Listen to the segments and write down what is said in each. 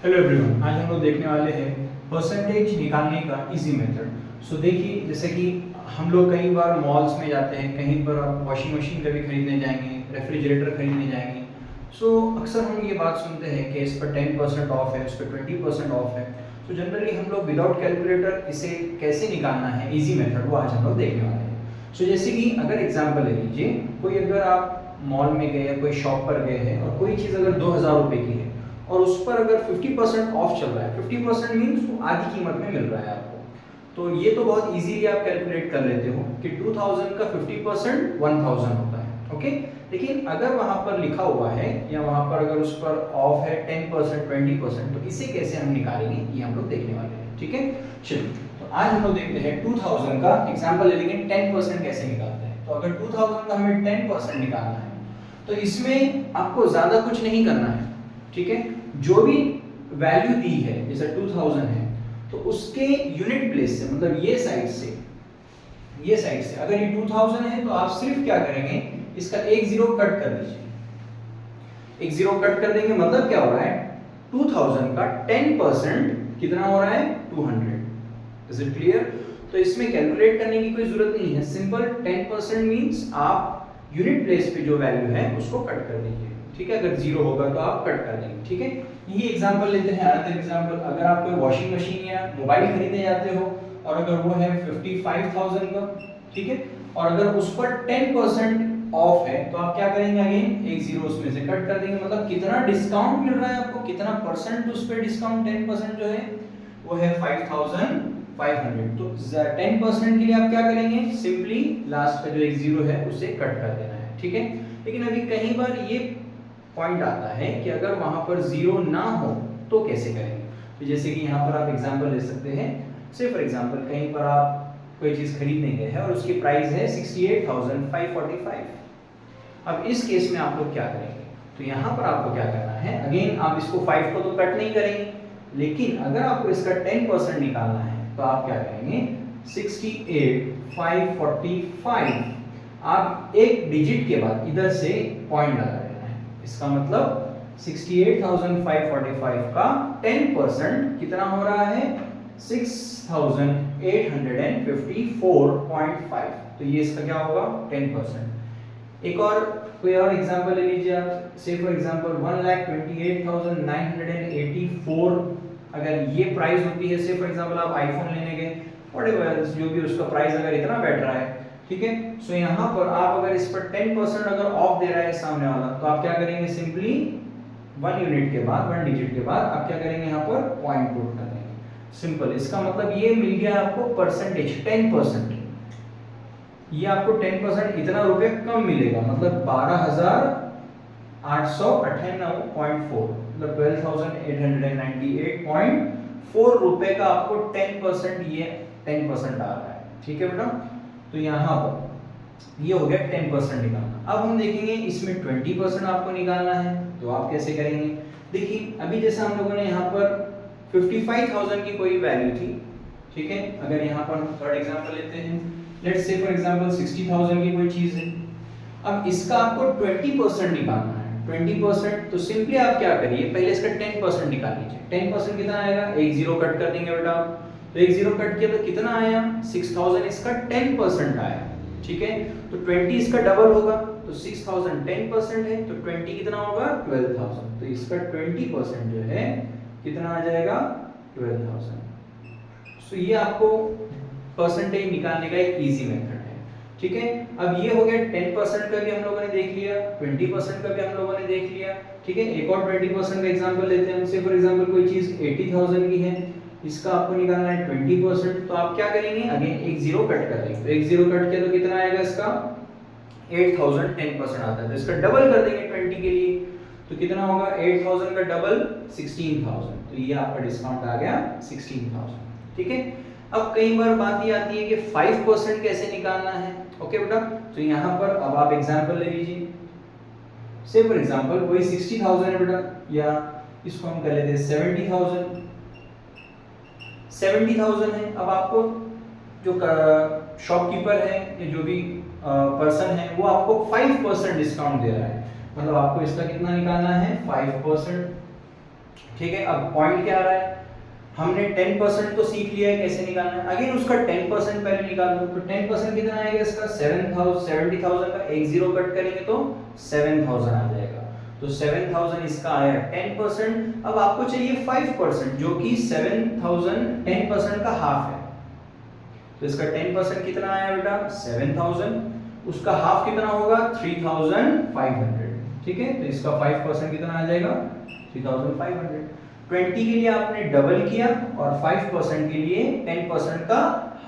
Hello everyone, आज हम लोग देखने वाले हैं परसेंटेज निकालने का इजी मेथड। सो देखिए, जैसे कि हम लोग कई बार मॉल्स में जाते हैं, कहीं पर आप वॉशिंग मशीन कभी खरीदने जाएंगे, रेफ्रिजरेटर खरीदने जाएंगे। सो अक्सर हम ये बात सुनते हैं कि इस पर 10% ऑफ है, उस पर 20% ऑफ है। सो जनरली हम लोग विदाउट कैलकुलेटर इसे कैसे निकालना है, इजी मेथड, वो आज हम लोग देखने वाले हैं। सो जैसे कि अगर एग्जाम्पल ले लीजिए, कोई अगर आप मॉल में गए या कोई शॉप पर गए हैं और कोई चीज़ अगर 2000 रुपये की है और उस पर अगर 50% ऑफ चल रहा है, 50% मीन्स वो आधी कीमत में मिल रहा है आपको, तो ये तो बहुत इजीली आप कैलकुलेट कर लेते हो कि 2000 का 50% 1000 होता है। ओके, लेकिन अगर वहां पर लिखा हुआ है या वहां पर अगर उस पर ऑफ है 10% 20%, तो इसे कैसे हम निकालेंगे ये हम लोग देखने वाले हैं। ठीक है, चलिए तो आज हम लोग देखते हैं 2000 का एग्जाम्पल ले लेंगे, 10% कैसे निकालते हैं। तो अगर 2000 का हमें 10% निकालना है तो इसमें आपको ज्यादा कुछ नहीं करना है। ठीक है, जो भी वैल्यू दी है, जैसे 2000 है, तो उसके यूनिट प्लेस से, मतलब ये साइड से अगर ये 2000 है तो आप सिर्फ क्या करेंगे, इसका एक जीरो कट कर दीजिए। एक जीरो कट कर देंगे मतलब क्या हो रहा है, 2000 का 10% कितना हो रहा है, 200। Is it clear? तो इसमें कैलकुलेट करने की कोई जरूरत नहीं है, सिंपल 10% मींस आप यूनिट प्लेस पे जो वैल्यू है उसको कट कर दीजिए। ठीक है, अगर जीरो होगा तो आप कट कर देंगे। ठीक है, यही एग्जांपल लेते हैं, अनदर एग्जांपल। अगर आप कोई वॉशिंग मशीन या मोबाइल खरीदने जाते हो और अगर वो है 55000 का, ठीक है, और अगर उस पर 10% ऑफ है तो आप क्या करेंगे, अगेन एक जीरो उसमें से कट कर देंगे। मतलब कितना डिस्काउंट मिल रहा है आपको, कितना परसेंट उस पर डिस्काउंट, 10% जो है वो है 5500। तो 10% के लिए आप क्या करेंगे, सिंपली लास्ट का जो एक जीरो है उसे कट कर देना है। ठीक है, लेकिन अभी कई बार ये पॉइंट आता है कि अगर वहां पर जीरो ना हो तो कैसे करेंगे। तो जैसे कि यहाँ पर आप एग्जांपल ले सकते हैं, से फॉर एग्जांपल कहीं पर आप कोई चीज खरीदने गए हैं और उसकी प्राइस है 68,545। अब इस केस में आप लोग क्या करेंगे, तो यहाँ पर आपको क्या करना है, अगेन आप इसको 5 को तो कट नहीं करेंगे, लेकिन अगर आपको इसका 10% निकालना है तो आप क्या करेंगे, 68,545 आप एक डिजिट के बाद इधर से पॉइंट लगा देना है। इसका मतलब 68,545 का 10% कितना हो रहा है, 6,854.5। तो ये इसका क्या होगा, 10%। एक और कोई और एग्जांपल ले लीजिए आप, से फॉर एग्जांपल 1,28,984 अगर ये प्राइस होती है, से फॉर एग्जांपल आप आईफोन लेने गए, व्हाटएवर जो भी उसका प्राइस अगर इतना बैठ रहा है, ठीक है, सो यहाँ पर आप अगर इस पर 10% अगर ऑफ दे रहा है सामने वाला, तो आप क्या करेंगे, सिंपली 1 यूनिट के बाद, 1 डिजिट के बाद आप क्या करेंगे, यहाँ पर पॉइंट पुट कर देंगे। सिंपल, इसका मतलब ये मिल गया आपको परसेंटेज 10%। ये आपको 10% इतना रुपए कम मिलेगा, मतलब 12,898.4, मतलब 12,898.4 रुपए का आपको 10% ये 10% आ रहा है। ठीक है बेटा, तो यहाँ पर ये हो गया 10% निकालना। अब हम देखेंगे इसमें 20% आपको निकालना है, तो आप कैसे करेंगे। देखिए, अभी जैसे हम लोगों ने यहाँ पर 55,000 की कोई वैल्यू थी, ठीक है, अगर यहाँ पर हम थर्ड एग्जांपल लेते हैं, लेट्स से फॉर एग्जांपल 60,000 की कोई चीज है। अब इसका आपको 20% निकालना है, 20%। तो सिंपली आप क्या करिए, पहले इसका 10% निकाल लीजिए। 10% कितना आएगा, एक जीरो कट कर देंगे बेटा, तो एक जीरो कट किया तो कितना आया, 6,000 इसका 10% आया। ठीक है, तो 20 इसका डबल होगा, तो 6,000 10% है, तो 20 कितना होगा, 12,000। तो इसका 20% जो है कितना आ जाएगा, 12,000। सो ये आपको परसेंटेज निकालने का एक इजी मेथड है। ठीक है, अब ये हो गया 10% का भी हम लोगों ने देख लिया, 20% का भी हम लोगों ने देख लिया। ठीक है, एक और 20% का एग्जांपल लेते हैं। हमसे फॉर एग्जांपल कोई चीज 80,000 की है, इसका आपको निकालना है 20%। तो आप क्या करेंगे, अगेन एक जीरो कट कर देंगे, तो एक जीरो कट किया तो कितना आएगा, इसका 8,000 10% आता है, तो इसका डबल कर देंगे 20 के लिए, तो कितना होगा, 8,000 का डबल 16,000। तो ये आपका डिस्काउंट आ गया 16,000। ठीक है, अब कई बार बात ये आती है कि 5% कैसे निकालना है। ओके बेटा, तो यहाँ पर अब आप एग्जांपल ले लीजिए। से फॉर एग्जांपल वही 60,000 है बेटा, या इसको हम कर लेते हैं 70,000 है। अब आपको जो शॉपकीपर है या जो भी पर्सन है वो आपको 5% डिस्काउंट दे रहा है, मतलब आपको इसका कितना निकालना है, 5%। ठीक है, अब पॉइंट क्या आ रहा है, हमने 10% तो सीख लिया है कैसे निकालना है। अगेन उसका 10% पहले निकाल लो। तो 10% कितना आएगा इसका, 70,000 का एक जीरो कट करेंगे तो 7000 आ जाएगा। तो 7000 इसका आया 10%। अब आपको चाहिए 5%, जो कि 7000 10% का हाफ है। तो इसका 10% कितना आया बेटा, 7000। उसका हाफ कितना होगा, 3500। ठीक है, तो इसका 5% कितना आ जाएगा, 3500। 20 के लिए आपने डबल किया और 5% के लिए 10% का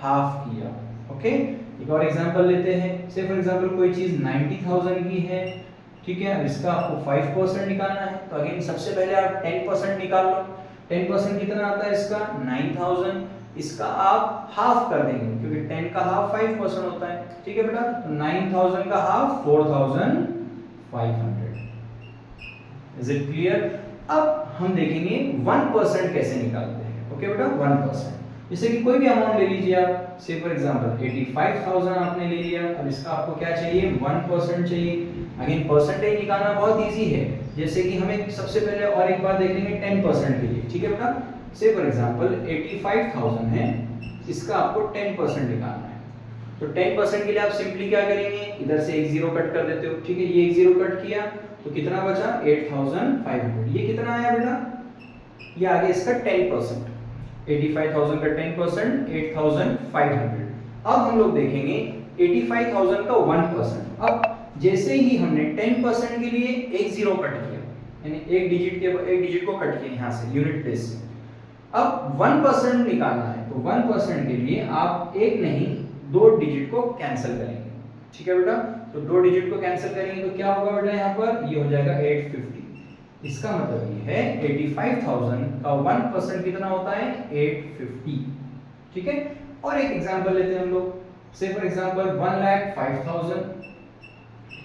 हाफ किया। ओके, एक और एग्जांपल लेते हैं। से फॉर एग्जांपल कोई चीज 90000 की है, ठीक है, अब इसका आपको 5% निकालना है। तो अगेन सबसे पहले आप 10% निकाल लो। 10% कितना आता है इसका, 9000। इसका आप हाफ कर देंगे क्योंकि 10 का हाफ 5% होता है। ठीक है बेटा, तो 9000 का हाफ 4500। Is it clear? अब हम देखेंगे 1% कैसे निकालते हैं। ओके बेटा, 1%। जैसे कि कोई भी अमाउंट ले लीजिए आप, से फॉर एग्जांपल 85000 आपने ले लिया। अब इसका आपको क्या चाहिए, 1% चाहिए। अगेन परसेंटेज निकालना बहुत इजी है। जैसे कि हमें सबसे पहले और एक बार देख लेंगे 10% के लिए। ठीक है बेटा, से फॉर एग्जांपल 85000 है, इसका आपको 10% निकालना है। तो 10% के लिए आप सिंपली क्या करेंगे, इधर से एक जीरो कट कर देते हो। ठीक है, ये एक जीरो कट किया तो कितना बचा, 8500। ये कितना आया बेटा, ये आगे इसका 10%। 85,000 का 10% 8500। अब हम लोग देखेंगे 85,000 का 1%। अब जैसे ही हमने 10% के लिए एक जीरो कट किया, यानी एक डिजिट को कट किया यहाँ से यूनिट प्लेस से। अब 1% निकालना है, तो 1% के लिए आप एक नहीं दो डिजिट को कैंसिल करेंगे। ठीक है बेटा, तो दो डिजिट को कैंसिल करेंगे तो क्या होगा बेटा, यहाँ पर ये हो जाएगा 850। इसका मतलब ये है 85,000 का 1% कितना होता है, 850। ठीक है, और एक एग्जांपल लेते हैं हम लोग। से फॉर एग्जांपल 1,05,000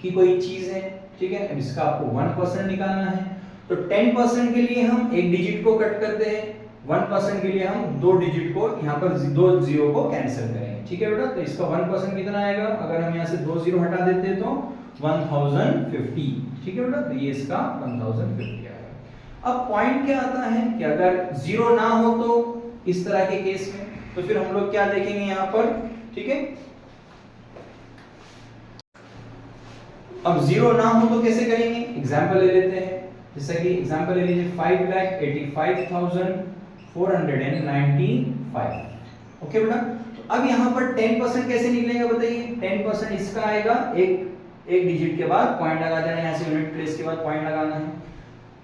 की कोई चीज है। ठीक है, अब इसका आपको 1% निकालना है। तो 10% के लिए हम एक डिजिट को कट करते हैं, 1% के लिए हम दो डिजिट को यहाँ पर दो जीरो को कैंसिल करेंगे। ठीक है बेटा, तो इसका 1% कितना आएगा, अगर हम यहाँ से दो जीरो हटा देते हैं तो 1050। ठीक है बेटा, तो ये इसका 1050 आएगा। अब पॉइंट क्या आता है कि अगर जीरो ना हो तो इस तरह के केस में, तो फिर हम लोग क्या देखेंगे यहाँ पर। ठीक है, अब जीरो ना हो तो कैसे करेंगे, एग्जाम्पल ले लेते हैं। जैसे कि एग्जाम्पल ले लीजिए 5,85,495। ओके बेटा, तो अब यहाँ पर 10% कैसे निकलेगा बताइए। 10% इसका आएगा, एक डिजिट के बाद पॉइंट लगा देना, यहाँ से यूनिट प्लेस के बाद पॉइंट लगाना है।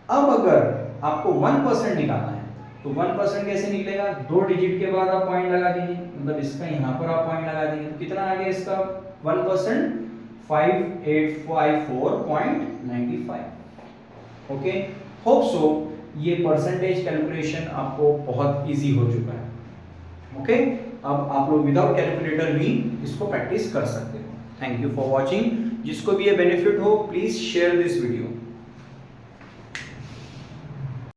अब अगर आपको 1% निकालना है तो 1% कैसे निकलेगा, दो डिजिट के बाद आप पॉइंट लगा दीजिए, मतलब इसका यहाँ पर आप पॉइंट लगा देंगे तो कितना आ गया इसका 1%, 5854.95। ओके, होप सो ये परसेंटेज कैलकुलेशन आपको बहुत इजी हो चुका है। ओके, अब आप लोग विदाउट कैलकुलेटर भी इसको प्रैक्टिस कर सकते हो। Thank you for watching. जिसको भी ये बेनिफिट हो प्लीज शेयर दिस वीडियो।